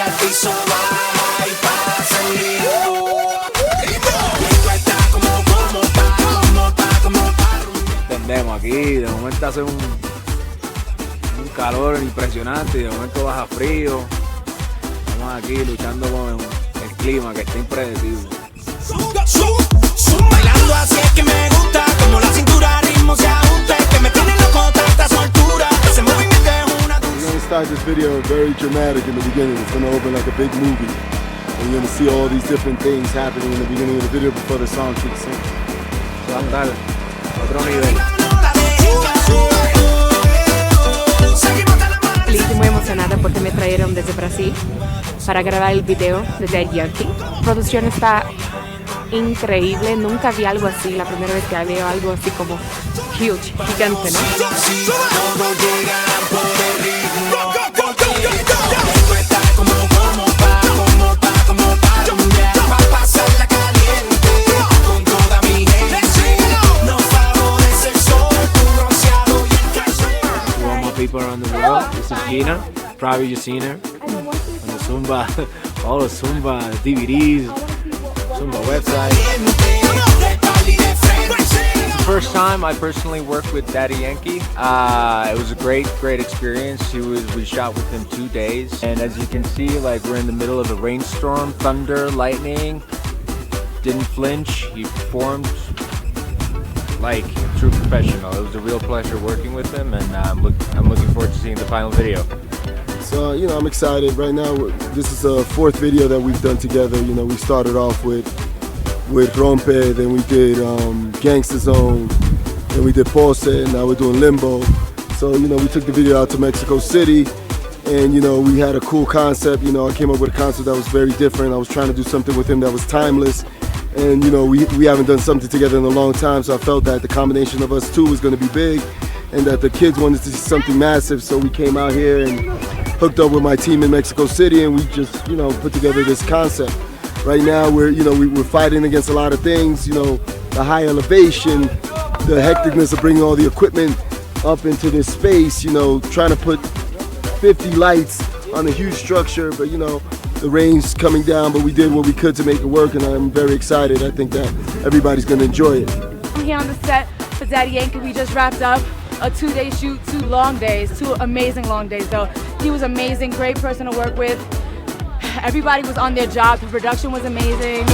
al piso baja y pasa el lío. Lengua está como pa. Entendemos aquí, de momento hace un calor impresionante y de momento baja frío. Estamos aquí luchando con el clima que está impredecible. Bailando así es que me gusta, como la cintura ritmo se ajusta, es que me tiene loco tanta soltura, ese movimiento es una. We're going to start this video very dramatic in the beginning. It's going to open like a big movie. And you're going to see all these different things happening in the beginning of the video before the song kicks in. Va a estar a otro nivel. Feliz y muy emocionada porque me trajeron desde Brasil para grabar el video de Daddy Yankee. La producción está increíble, nunca vi algo así, la primera vez que veo algo así como huge, gigante, ¿no? To all my people around the world, this is Gina. Probably you've seen her on the Zumba, all the Zumba DVDs, Zumba website. It's the first time I personally worked with Daddy Yankee. It was a great experience. We shot with him 2 days, and as you can see, like we're in the middle of a rainstorm, thunder, lightning. Didn't flinch. He performed like a true professional. It was a real pleasure working with him, and I'm looking forward to seeing the final video. So, you know, I'm excited. Right now, this is the 4th video that we've done together. You know, we started off with Rompe, then we did Gangsta Zone, then we did Pose, and now we're doing Limbo. So, you know, we took the video out to Mexico City, and, you know, we had a cool concept. You know, I came up with a concept that was very different. I was trying to do something with him that was timeless. And, you know, we haven't done something together in a long time, so I felt that the combination of us two was going to be big, and that the kids wanted to see something massive, so we came out here and hooked up with my team in Mexico City, and we just, you know, put together this concept. Right now, we're fighting against a lot of things, you know, the high elevation, the hecticness of bringing all the equipment up into this space, you know, trying to put 50 lights on a huge structure, but, you know, the rain's coming down, but we did what we could to make it work, and I'm very excited. I think that everybody's going to enjoy it. I'm here on the set for Daddy Yankee. We just wrapped up a 2-day shoot, 2 long days, 2 amazing long days though. He was amazing, great person to work with. Everybody was on their job, the production was amazing.